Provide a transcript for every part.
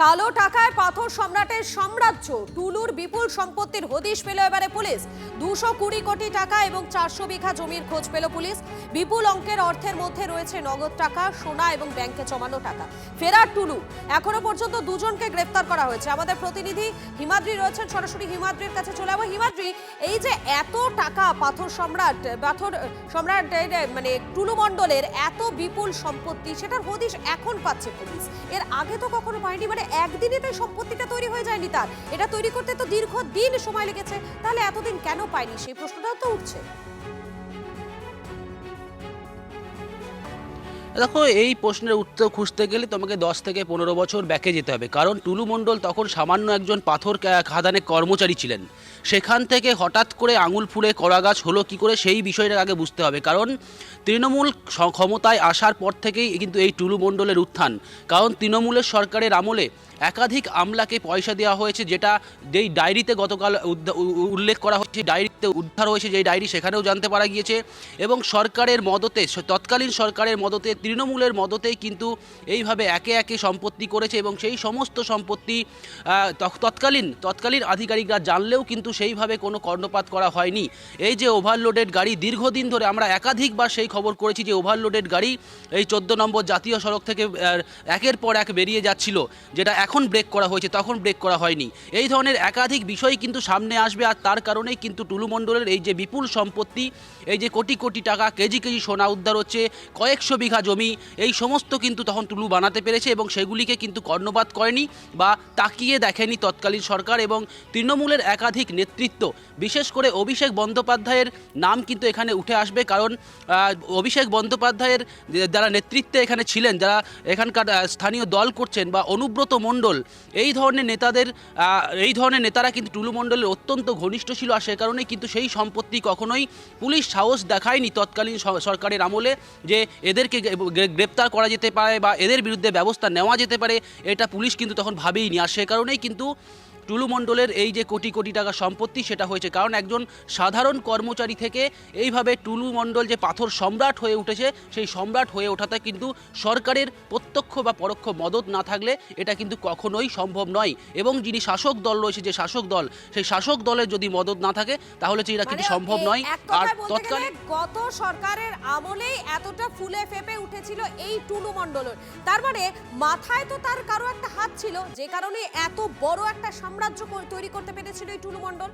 কালো টাকায় পাথর সম্রাটের সাম্রাজ্য, টুলুর বিপুল সম্পত্তির হদিশ পেল এবারে পুলিশ। 220 কোটি টাকা এবং 400 বিঘা জমির খোঁজ পেল পুলিশ। বিপুল অঙ্কের অর্থের মধ্যে রয়েছে নগদ টাকা, সোনা এবং ব্যাংকে জমানো টাকা। ফেরার টুলু, এখনো পর্যন্ত দুজনকে গ্রেফতার করা হয়েছে। আমাদের প্রতিনিধি হিমাদ্রি রয়েছেন, সরাসরি হিমাদ্রির কাছে চলে যাবো। হিমাদ্রি, এই যে এত টাকা পাথর সম্রাট মানে টুলু মণ্ডলের এত বিপুল সম্পত্তি, সেটার হদিশ এখন পাচ্ছে পুলিশ। এর আগে তো কখনো পায়নি, মানে একদিনে তো সম্পত্তিটা তৈরি হয়ে যায়নি তার। এটা তৈরি করতে তো দীর্ঘদিন সময় লেগেছে, তাহলে এতদিন কেন পায়নি সেই প্রশ্নটাও তো উঠছে। দেখো, এই প্রশ্নের উত্তর খুঁজতে গেলে তোমাকে 10 থেকে 15 বছর ব্যাকে যেতে হবে। কারণ টুলু মণ্ডল তখন সামান্য একজন পাথর খাদানে কর্মচারী ছিলেন। সেখান থেকে হঠাৎ করে আঙুল ফুলে কলা গাছ হলো কী করে, সেই বিষয়টা আগে বুঝতে হবে। কারণ তৃণমূল ক্ষমতায় আসার পর থেকেই কিন্তু এই টুলু মণ্ডলের উত্থান। কারণ তৃণমূলের সরকারের আমলে একাধিক আমলাকে পয়সা দেওয়া হয়েছে, যেটা যেই ডায়েরিতে গতকাল উল্লেখ করা হয়েছে, ডায়েরিতে উদ্ধার হয়েছে যেই ডায়েরি, সেখানেও জানতে পারা গিয়েছে। এবং সরকারের মদতে, তৎকালীন সরকারের মদতে, তৃণমূলের মদতেই কিন্তু এইভাবে একে একে সম্পত্তি করেছে। এবং সেই সমস্ত সম্পত্তি তৎকালীন আধিকারিকরা জানলেও কিন্তু সেইভাবে কোনো কর্ণপাত করা হয়নি। এই যে ওভারলোডেড গাড়ি, দীর্ঘদিন ধরে আমরা একাধিকবার সেই খবর করেছি যে ওভারলোডেড গাড়ি এই 14 নম্বর জাতীয় সড়ক থেকে একের পর এক বেরিয়ে যাচ্ছিল, যেটা এখন ব্রেক করা হয়েছে, তখন ব্রেক করা হয়নি। এই ধরনের একাধিক বিষয় কিন্তু সামনে আসবে। আর তার কারণেই কিন্তু টুলু মণ্ডলের এই যে বিপুল সম্পত্তি, এই যে কোটি কোটি টাকা, কেজি কেজি সোনা উদ্ধার হচ্ছে, কয়েকশো বিঘা জমি, এই সমস্ত কিন্তু তখন টুলু বানাতে পেরেছে। এবং সেগুলিকে কিন্তু কর্ণপাত করেনি বা তাকিয়ে দেখেনি তৎকালীন সরকার এবং তৃণমূলের একাধিক নেতৃত্ব। বিশেষ করে অভিষেক বন্দ্যোপাধ্যায়ের নাম কিন্তু এখানে উঠে আসবে। কারণ অভিষেক বন্দ্যোপাধ্যায়ের যারা নেতৃত্বে এখানে ছিলেন, যারা এখানকার স্থানীয় দল করছেন, বা অনুব্রত মণ্ডল, এই ধরনের নেতারা কিন্তু টুলু মণ্ডলের অত্যন্ত ঘনিষ্ঠ ছিল। আর সে কারণেই কিন্তু সেই সম্পত্তি কখনোই পুলিশ সাহস দেখায়নি তৎকালীন সরকারের আমলে যে এদেরকে গ্রেপ্তার করা যেতে পারে বা এদের বিরুদ্ধে ব্যবস্থা নেওয়া যেতে পারে, এটা পুলিশ কিন্তু তখন ভাবেইনি। আর সে কারণেই কিন্তু টুলু মণ্ডলের এই যে কোটি কোটি টাকা সম্পত্তি, সেটা হয়েছে কারণ একজন সাধারণ কর্মচারী থেকে এইভাবে টুলু মণ্ডল যে পাথর সম্রাট হয়ে উঠেছে, সেই সম্রাট হয়ে ওঠাতে কিন্তু সরকারের প্রত্যক্ষ বা পরোক্ষ মদত না থাকলে এটা কিন্তু কখনোই সম্ভব নয়। এবং যিনি শাসক দল রয়েছে, যে শাসক দল, সেই শাসক দলের যদি মদত না থাকে, তাহলে এটা কিন্তু সম্ভব নয়। আর তৎকালীন গত সরকারের আমলেই এতটা ফুলে ফেপে উঠেছিল এই টুলু মণ্ডলের, তার মানে মাথায় তো তার কারো একটা হাত ছিল, যে কারণে এত বড় একটা সাম্রাজ্য তৈরি করতে পেরেছিল এই টুলু মণ্ডল।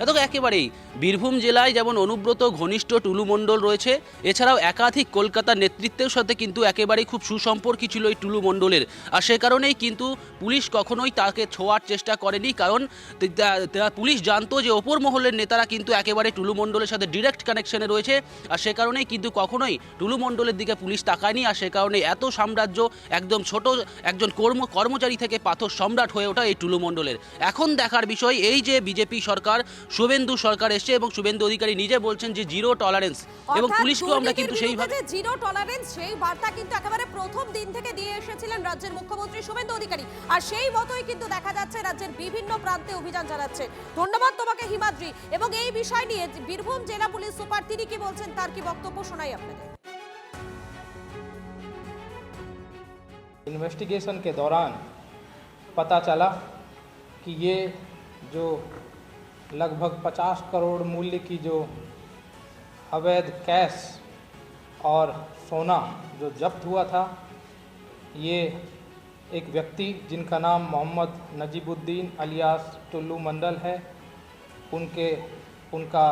এত একেবারেই বীরভূম জেলায় যেমন অনুব্রত ঘনিষ্ঠ টুলু মণ্ডল রয়েছে, এছাড়াও একাধিক কলকাতার নেতৃত্বের সাথে কিন্তু একেবারেই খুব সুসম্পর্ক ছিল এই টুলু মণ্ডলের। আর সে কারণেই কিন্তু পুলিশ কখনোই তাকে ছোঁয়ার চেষ্টা করেনি। কারণ পুলিশ জানতো যে ওপর মহলের নেতারা কিন্তু একেবারে টুলু মণ্ডলের সাথে ডিরেক্ট কানেকশনে রয়েছে। আর সে কারণেই কিন্তু কখনোই টুলু মণ্ডলের দিকে পুলিশ তাকায়নি। আর সে কারণে এত সাম্রাজ্য, একদম ছোট একজন কর্মচারী থেকে পাথর সম্রাট হয়ে ওঠা এই টুলু মণ্ডলের। এখন দেখার বিষয়, এই যে বিজেপি সরকার, শুভেন্দু সরকার এসছে এবং শুভেন্দু অধিকারী নিজে বলছেন যে জিরো টলারেন্স, এবং পুলিশকেও আমরা কিন্তু সেইভাবে জিরো টলারেন্স, সেই বার্তা কিন্তু একেবারে প্রথম দিন থেকে দিয়ে এসেছিলেন রাজ্যের মুখ্যমন্ত্রী শুভেন্দু অধিকারী। আর সেই মতোই কিন্তু দেখা যাচ্ছে রাজ্যের বিভিন্ন প্রান্তে অভিযান চালাচ্ছে। ধন্যবাদ তোমাকে হিমাদ্রি। এবং এই বিষয় নিয়ে বীরভূম জেলা পুলিশ সুপার তিনি কি বলছেন, তার কি বক্তব্য, শোনাই আপনাদের। इन्वेस्टिगेशन के दौरान पता चला कि ये जो लगभग 50 करोड़ मूल्य की जो अवैध कैश और सोना जो जब्त हुआ था, ये एक व्यक्ति जिनका नाम मोहम्मद नजीबुद्दीन अलियास टुल्लू मंडल है, उनका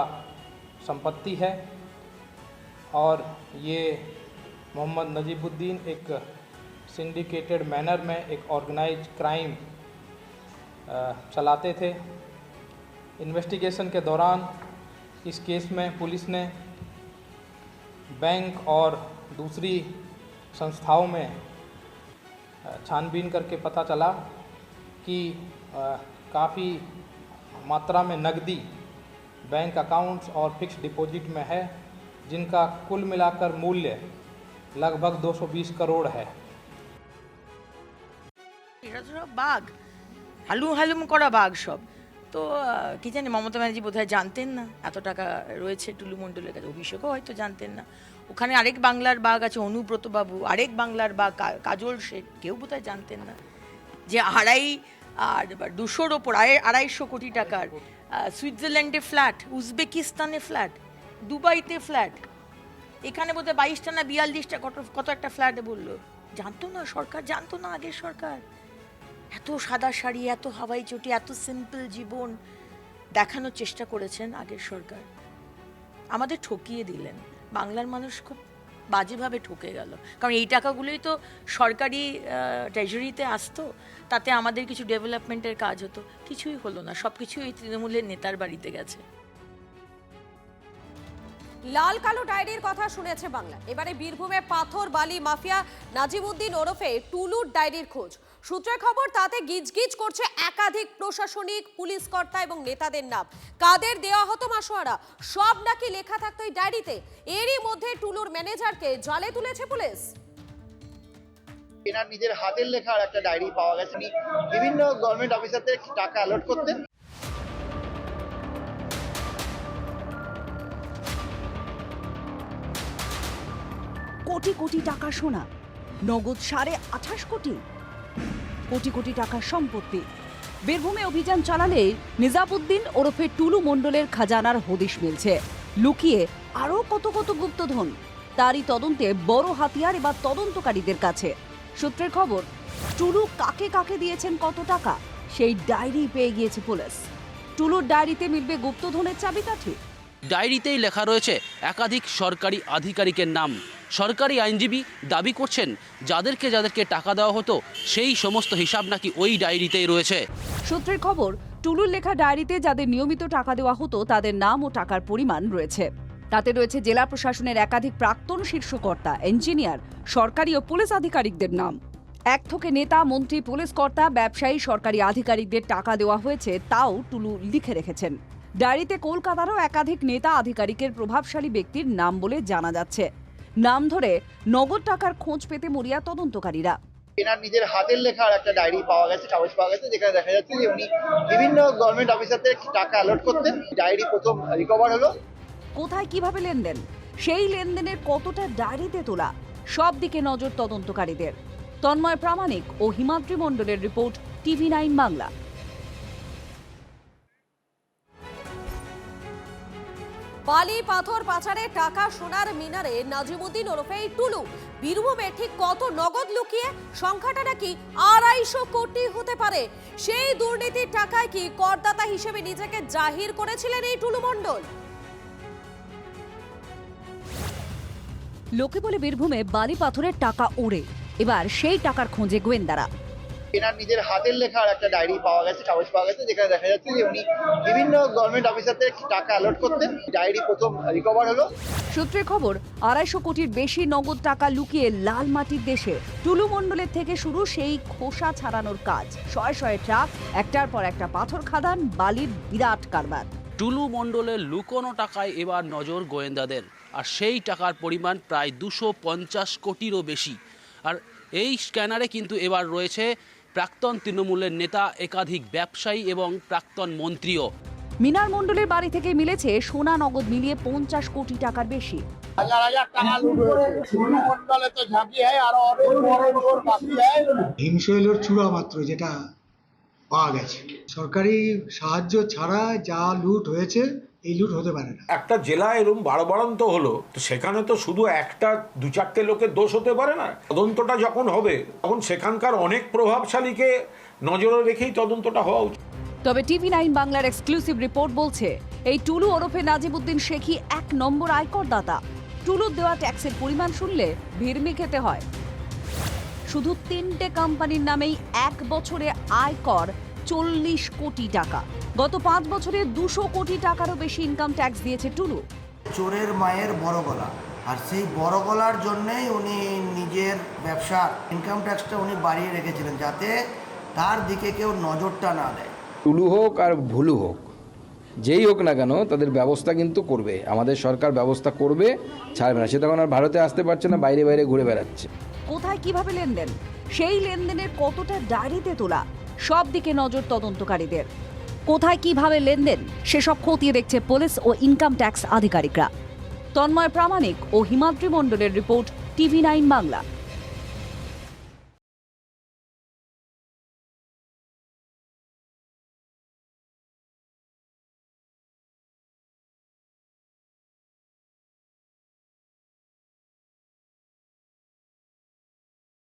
संपत्ति है। और ये मोहम्मद नजीबुद्दीन एक सिंडिकेटेड मैनर में एक ऑर्गेनाइज क्राइम चलाते थे। इन्वेस्टिगेशन के दौरान इस केस में पुलिस ने बैंक और दूसरी संस्थाओं में छानबीन करके पता चला कि काफ़ी मात्रा में नकदी बैंक अकाउंट्स और फिक्स डिपॉजिट में है, जिनका कुल मिलाकर मूल्य लगभग 220 करोड़ है। এরা তো সব বাঘ, হালুম হালুম করা বাঘ সব। তো কি জানি মমতা ব্যানার্জি বোধহয় জানতেন না এত টাকা রয়েছে টুলু মণ্ডলের কাছে, অভিষেকও হয়তো জানতেন না। ওখানে আরেক বাংলার বাঘ আছে অনুব্রত বাবু, আরেক বাংলার বাঘ কাজল শেখ, কেউ বোধহয় জানতেন না যে 200-র ওপর 250 কোটি টাকার সুইজারল্যান্ডে ফ্ল্যাট, উজবেকিস্তানে ফ্ল্যাট, দুবাইতে ফ্ল্যাট, এখানে বোধহয় 22টা না 42টা কত একটা ফ্ল্যাটে বললো। জানতো না সরকার, জানতো না আগের সরকার। এত সাদা শাড়ি, এত হাওয়াই চটি, এত সিম্পল জীবন দেখানোর চেষ্টা করেছেন আগের সরকার। আমাদের ঠকিয়ে দিলেন, বাংলার মানুষ খুব বাজেভাবে ঠকে গেল। কারণ এই টাকাগুলোই তো সরকারি ট্রেজারিতে আসতো, তাতে আমাদের কিছু ডেভেলপমেন্টের কাজ হতো, কিছুই হলো না, সব কিছুই ওই তৃণমূলের নেতার বাড়িতে গেছে। লাল কালো ডায়েরির কথা শুনেছে বাংলা। এবারে বীরভূমে পাথর বালি মাফিয়া নাজিমউদ্দিন ওরফে টুলুর ডায়েরির খোঁজ। সূত্রের খবর, তাতে গিজগিজ করছে একাধিক প্রশাসনিক, পুলিশ কর্তা এবং নেতাদের নাম। কাদের দেওয়া হতো মাসোয়ারা, সব নাকি লেখা থাকতো এই ডায়েরিতে। এরই মধ্যে টুলুর ম্যানেজারকে জালে তুলেছে পুলিশ। এনার নিজের হাতের লেখার একটা ডায়েরি পাওয়া গেছে। বিভিন্ন গভর্নমেন্ট অফিসারদের টাকা অ্যালট করতেন। কোটি কোটি টাকা সোনা, নগদ 28.5 কোটি, কোটি কোটি টাকার সম্পত্তি। বীরভূমে অভিযান চালালে নিজামউদ্দিন ওরফে টুলু মণ্ডলের খাজানার হদিশ মিলছে। লুকিয়ে আরও কত কত গুপ্তধন, তারই তদন্তে বড় হাতিয়ার এবার তদন্তকারীদের কাছে। সূত্রের খবর, টুলু কাকে কাকে দিয়েছেন কত টাকা, সেই ডায়েরি পেয়ে গিয়েছে পুলিশ। টুলুর ডায়েরিতে মিলবে গুপ্তধনের চাবিকাঠি। ডায়েরিতেই লেখা রয়েছে একাধিক সরকারি আধিকারিকের নাম। সরকারি আইনজীবী দাবি করছেন যাদেরকে যাদেরকে টাকা দেওয়া হতো সেই সমস্ত হিসাব নাকি ওই ডায়েরিতেই রয়েছে। সূত্রের খবর, টুলুর লেখা ডায়েরিতে যাদের নিয়মিত টাকা দেওয়া হতো তাদের নাম ও টাকার পরিমাণ রয়েছে। তাতে রয়েছে জেলা প্রশাসনের একাধিক প্রাক্তন শীর্ষকর্তা, ইঞ্জিনিয়ার, সরকারি ও পুলিশ আধিকারিকদের নাম। এক থেকে নেতা, মন্ত্রী, পুলিশ কর্তা, ব্যবসায়ী, সরকারি আধিকারিকদের টাকা দেওয়া হয়েছে তাও টুলু লিখে রেখেছেন। ডায়েরিতে কলকাতারও একাধিক নেতা আধিকারিকের প্রভাবশালী ব্যক্তির নাম বলে জানা যাচ্ছে। নাম ধরে নগদ টাকার খোঁজ পেতে মরিয়া তদন্তকারীরা। এনার নিজের হাতের লেখার একটা ডায়েরি পাওয়া গেছে, কাগজ পাওয়া গেছে, যেখানে দেখা যাচ্ছে যে উনি বিভিন্ন গভর্নমেন্ট অফিসারদের টাকা অ্যালট করতেন। ডায়েরি প্রথম রিকভার হলো। কোথায় কিভাবে লেনদেন, সেই লেনদেনের কতটা ডায়েরিতে তোলা, সব দিকে নজর তদন্তকারীদের। তন্ময় প্রামাণিক ও হিমাদ্রি মণ্ডলের রিপোর্ট, TV9 বাংলা। বালি পাথর পাচারে টাকা সোনার মিনারে নাজিমউদ্দিন ওরফে টুলু। বীরভূমে ঠিক কত নগদ লুকিয়ে, সংখ্যাটা নাকি 250 কোটি হতে পারে। সেই দুর্নীতির টাকায় কি করদাতা হিসেবে নিজেকে জাহির করেছিলেন এই টুলু মণ্ডল? লোকে বলে বীরভূমে বালি পাথরের টাকা ওড়ে, এবার সেই টাকার খোঁজে গোয়েন্দারা। এনার নিজের হাতের লেখার একটা ডায়েরি পাওয়া গেছে, কাগজ পাওয়া গেছে, যেখানে দেখা যাচ্ছে যে উনি বিভিন্ন গভর্নমেন্ট অফিসারদের টাকা অ্যালট করতেন। ডায়েরি প্রথম রিকভার হলো। সূত্রের খবর, 250 কোটির বেশি নগদ টাকা লুকিয়ে লাল মাটির দেশে টুলু মণ্ডলের থেকে শুরু সেই খোসা ছাড়ানোর কাজ। শয়ে শয়ে ট্রাক, একটার পর একটা পাথর খাদান, বালির বিরাট কারবার। টুলু মণ্ডলের লুকোনো টাকায় এবার নজর গোয়েন্দাদের, আর সেই টাকার পরিমাণ প্রায় 250 কোটিরও বেশি। আর এই স্ক্যানারে কিন্তু এবার রয়েছে প্রাক্তন তৃণমূলের নেতা, একাধিক ব্যবসায়ী এবং প্রাক্তন মন্ত্রীও। মিনার মণ্ডলের বাড়ি থেকে মিলেছে সোনা নগদ মিলিয়ে 50 কোটি টাকার বেশি। হাজার হাজার টাকা লুট হয়েছে। টুলু মণ্ডলে তো ঝাঁকি হয়, আর অনেক বড় চোর বাকি হয়। হিমশৈলের চূড়া মাত্র যেটা পাওয়া গেছে। সরকারি সাহায্য ছাড়া যা লুট হয়েছে, এই লুট হতে পারে না। একটা জেলা এরকম বাড়বাড়ন্ত হলো, তো সেখানে তো শুধু একটা 2-4টে লোকের দোষ হতে পারে না। তদন্তটা যখন হবে তখন সেখানকার অনেক প্রভাবশালীকে নজরে রেখেই তদন্তটা হওয়া উচিত। তবে TV9 বাংলার এক্সক্লুসিভ রিপোর্ট বলছে, এই টুলু ওরফে নাজিমউদ্দিন শেখই 1 নম্বর আয়করদাতা। টুলুর দেওয়া ট্যাক্সের পরিমাণ শুনলে ভিড়মি খেতে হয়। শুধু 3টে কোম্পানির নামেই 1 বছরে আয়কর 40 কোটি টাকা। গত 5 বছরে 200 কোটি টাকারও বেশি ইনকাম ট্যাক্স দিয়েছে টুলু। চোরের মায়ের বড় গলা, আর সেই বড় গলার জন্যেই উনি নিজের ব্যবসার ইনকাম ট্যাক্সটা উনি বাড়িয়ে রেখেছিলেন, যাতে তার দিকে কেউ নজরটা না দেয়। টুলু হোক আর ভুলু হোক, যেই হোক না কেন, তাদের ব্যবস্থা কিন্তু করবে। আমাদের সরকার ব্যবস্থা করবে, ছাড়বে না। সে তখন আর ভারতে আসতে পারছে না, বাইরে বাইরে ঘুরে বেড়াচ্ছে। কোথায় কিভাবে লেনদেন, সেই লেনদেনের কতটা ডায়েরিতে তোলা, সব দিকে নজর তদন্তকারীদের। কোথায় কিভাবে লেনদেন সেসব খতিয়ে দেখছে পুলিশ ও ইনকাম ট্যাক্স আধিকারিকরা। তন্ময় প্রামাণিক ও হিমাদ্রি মণ্ডলের রিপোর্ট, TV9 বাংলা।